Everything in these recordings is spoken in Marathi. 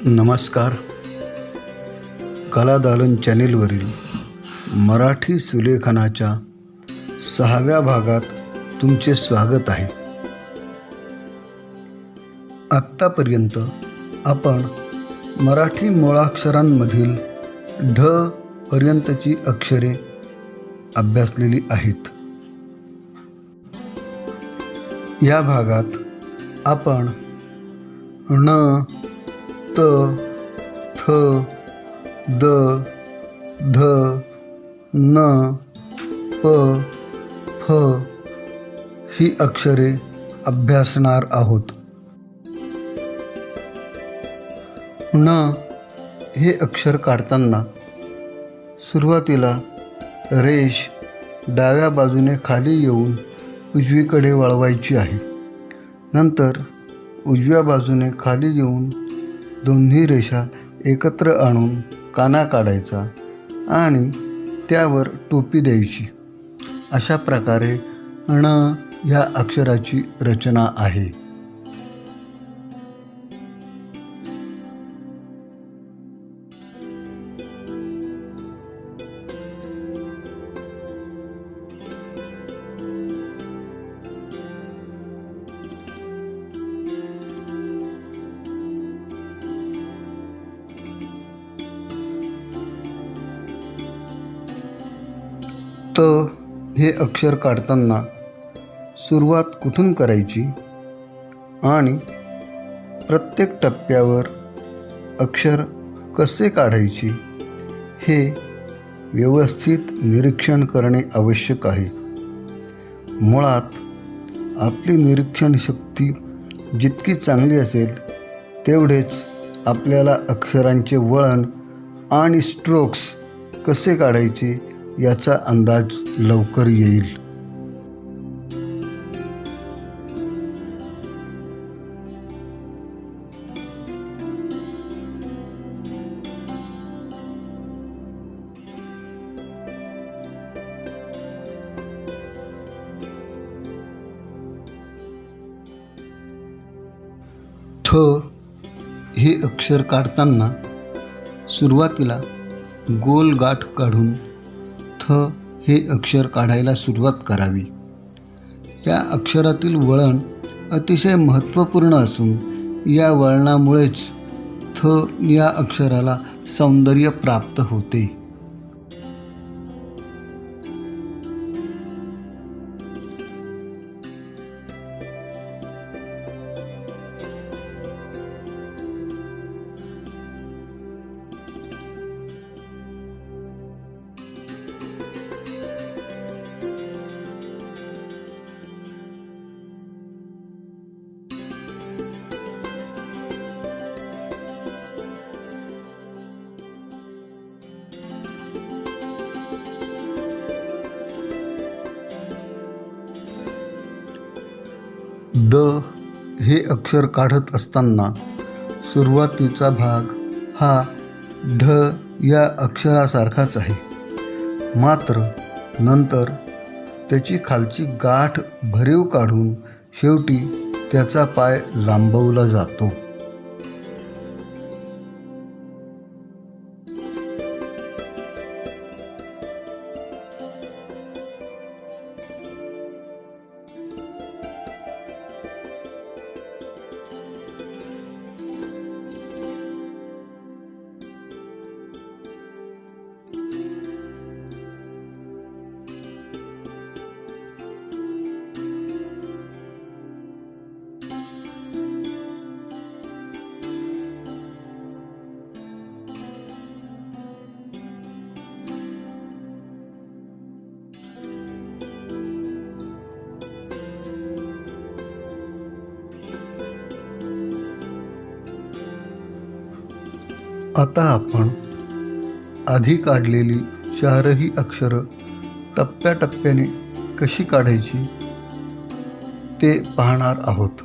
नमस्कार. कलादालन चॅनेलवरील मराठी सुलेखनाच्या 6व्या भागात तुमचे स्वागत आहे. आत्तापर्यंत आपण मराठी मुळाक्षरांमधील ढ पर्यंतची अक्षरे अभ्यासलेली आहेत. या भागात आपण ण, त, थ, द, ध, न, प, फ ही अक्षरे अभ्यासणार आहोत. ण हे अक्षर काढताना सुरुवातीला रेष डाव्या बाजूने खाली येऊन उजवीकडे वळवायची आहे. नंतर उजव्या बाजूने खाली येऊन दोन्ही रेषा एकत्र आणून काना काढायचा आणि त्यावर टोपी द्यायची. अशा प्रकारे ण ह्या अक्षराची रचना आहे. त हे अक्षर काढताना सुरुवात कुठून करायची आणि प्रत्येक टप्प्यावर अक्षर कसे काढायचे हे व्यवस्थित निरीक्षण करणे आवश्यक आहे. मुळात आपली निरीक्षण शक्ती जितकी चांगली असेल तेवढेच आपल्याला अक्षरांचे वळण आणि स्ट्रोक्स कसे काढायचे याचा अंदाज लवकर येईल. थ हे अक्षर काढताना सुरुवातीला गोल गाठ काढून थ हे अक्षर काढायला सुरुवात करावी. या अक्षरातील वळण अतिशय महत्त्वपूर्ण असून या वळणामुळेच थ या अक्षराला सौंदर्य प्राप्त होते. द हे अक्षर काढत असताना सुरुवातीचा भाग हा ढ या अक्षरासारखाच आहे. मात्र नंतर त्याची खालची गाठ भरीव काढून शेवटी त्याचा पाय लांबवला जातो. आता आपण आधी काढलेली चारही अक्षरं टप्प्याटप्प्याने कशी काढायची ते पाहणार आहोत.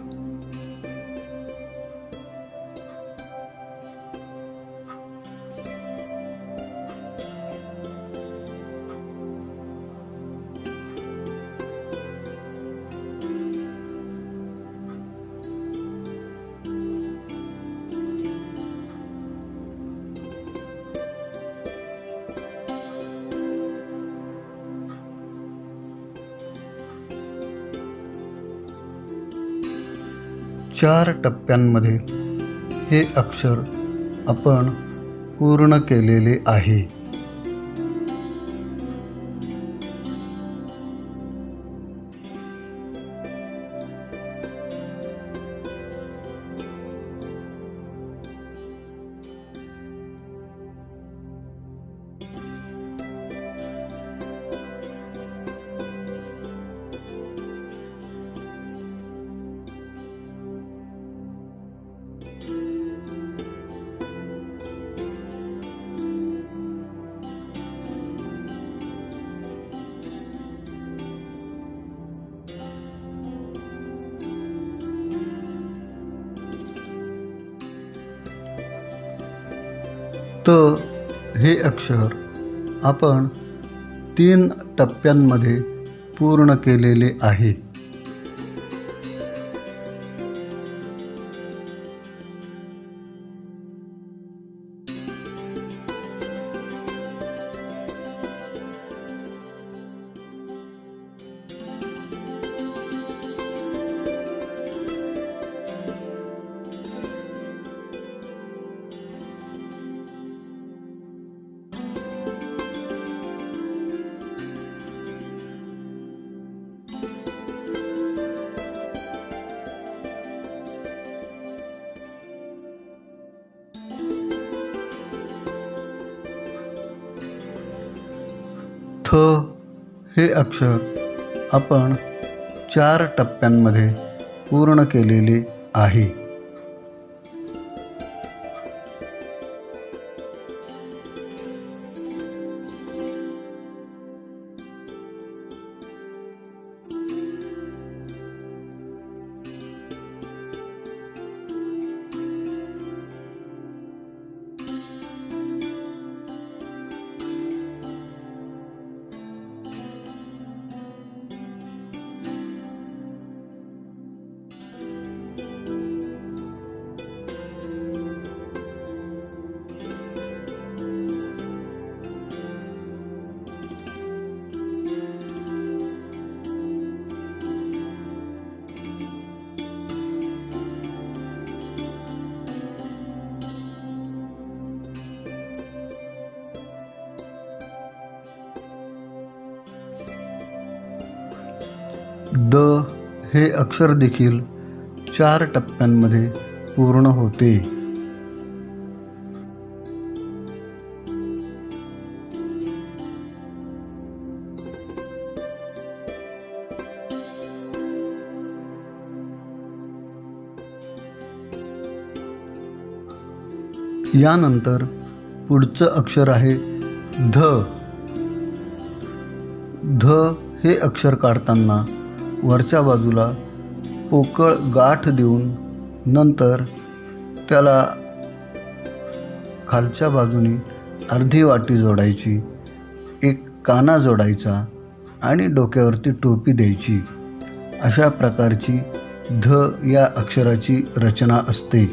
चार टप्प्यांमध्ये हे अक्षर आपण पूर्ण केलेले आहे. त हे अक्षर आपण 3 टप्प्यांमध्ये पूर्ण केलेले आहे. थ हे अक्षर आपण 4 टप्प्यांमध्ये पूर्ण केलेले आहे. द हे अक्षर देखील 4 टप्प्यांमध्ये पूर्ण होते. यानंतर पुढचं अक्षर आहे ध. ध हे अक्षर काढताना वरच्या बाजूला पोकळ गाठ देऊन नंतर त्याला खालच्या बाजूने अर्धी वाटी जोडायची, एक काना जोडायचा आणि डोक्यावरती टोपी द्यायची. अशा प्रकारची ध या अक्षराची रचना असते.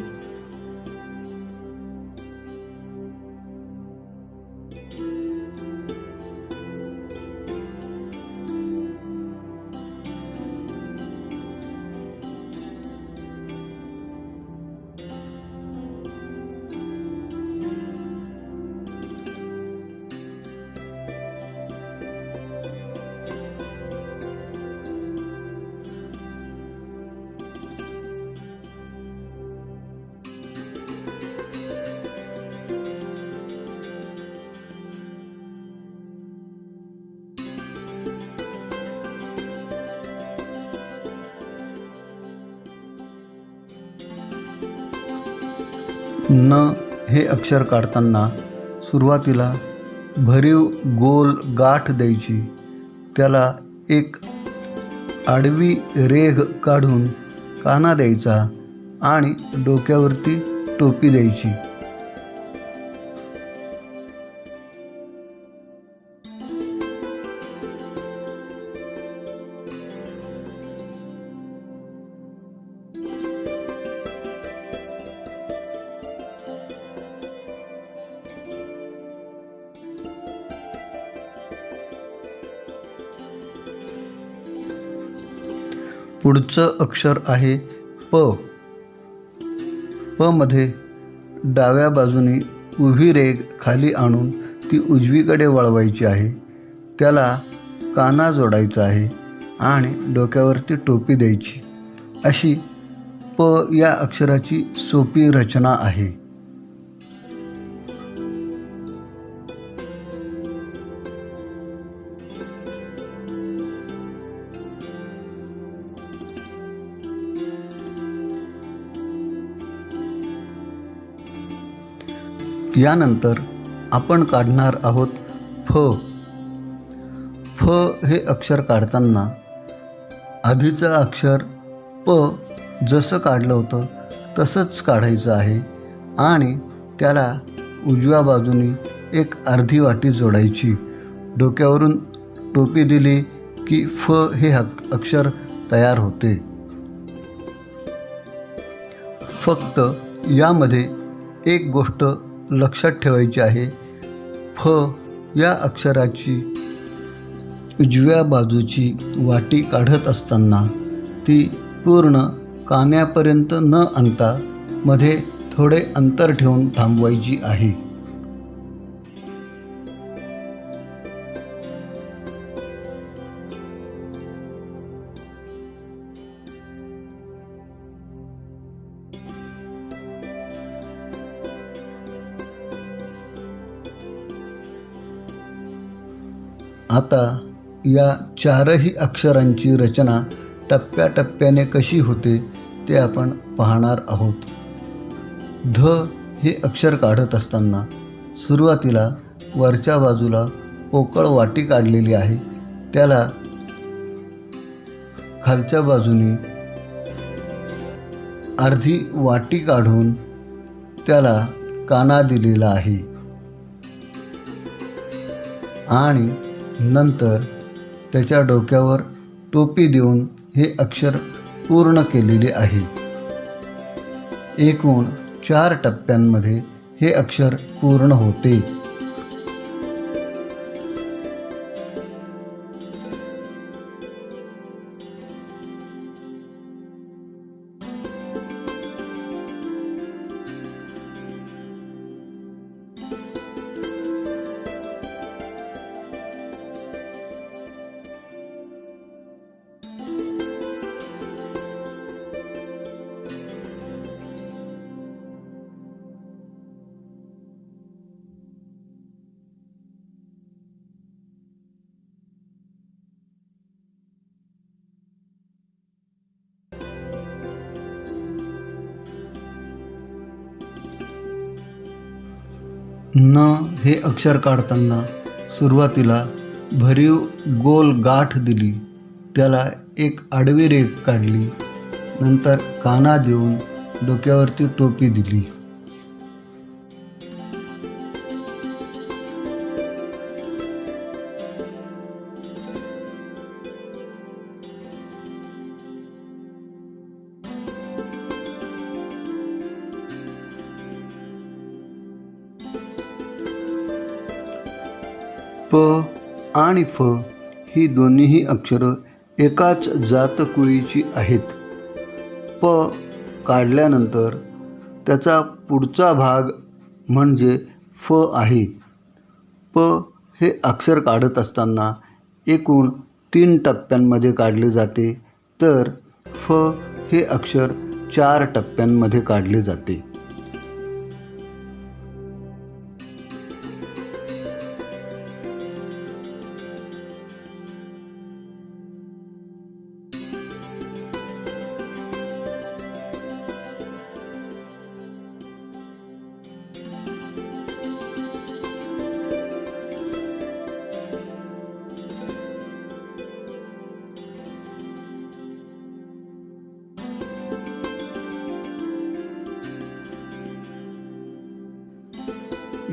न हे अक्षर काढताना सुरुवातीला भरीव गोल गाठ द्यायची, त्याला एक आडवी रेघ काढून काना द्यायचा आणि डोक्यावरती टोपी द्यायची. पुढचं अक्षर आहे प. प मध्ये डाव्या बाजूने उभी रेघ खाली आणून ती उजवीकडे वळवायची आहे, त्याला काना जोडायचा आहे आणि डोक्यावरती टोपी द्यायची. अशी प या अक्षराची सोपी रचना आहे. यानंतर आपण काढणार आहोत फ. फ हे अक्षर काढताना आधीचं अक्षर प जसं काढलं होतं तसंच काढायचं आहे आणि त्याला उजव्या बाजूने एक अर्धी वाटी जोडायची. डोक्यावरून टोपी दिली की फ हे अक्षर तयार होते. फक्त यामध्ये एक गोष्ट लक्षात ठेवायची आहे. फ या अक्षराची उजव्या बाजूची वाटी काढत असताना ती पूर्ण कान्यापर्यंत न आणता मध्ये थोडे अंतर ठेवून थांबवायची आहे. आता या चारही अक्षरांची रचना टप्प्याटप्प्याने कशी होते ते आपण पाहणार आहोत. ध हे अक्षर काढत असताना सुरुवातीला वरच्या बाजूला पोकळ वाटी काढलेली आहे, त्याला खालच्या बाजूने अर्धी वाटी काढून त्याला काना दिलेला आहे आणि नंतर त्याच्या डोक्यावर टोपी देऊन हे अक्षर पूर्ण केलेले आहे. एकूण 4 टप्प्यांमध्ये हे अक्षर पूर्ण होते. न हे अक्षर काढताना सुरुवातीला भरीव गोल गाठ दिली, त्याला एक आडवी रेघ काढली, नंतर काना देऊन डोक्यावरती टोपी दिली. प आणि फ ही दोन्हीही अक्षरं एकाच जातकुळीची आहेत. प काढल्यानंतर त्याचा पुढचा भाग म्हणजे फ आहे. प हे अक्षर काढत असताना एकूण 3 टप्प्यांमध्ये काढले जाते, तर फ हे अक्षर 4 टप्प्यांमध्ये काढले जाते.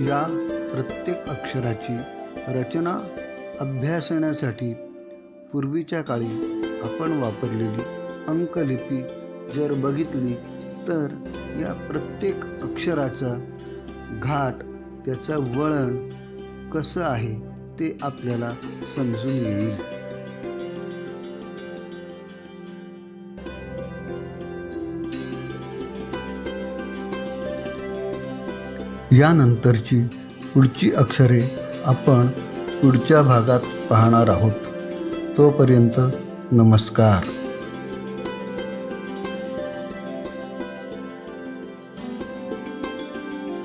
या प्रत्येक अक्षराची रचना अभ्यासण्यासाठी पूर्वीच्या काळी आपण वापरलेली अंकलिपी जर बघितली तर या प्रत्येक अक्षराचा घाट, त्याचं वळण कसं आहे ते आपल्याला समजून येईल. यानंतरची पुढची अक्षरे आपण पुढच्या भागात पाहणार आहोत. तोपर्यंत नमस्कार.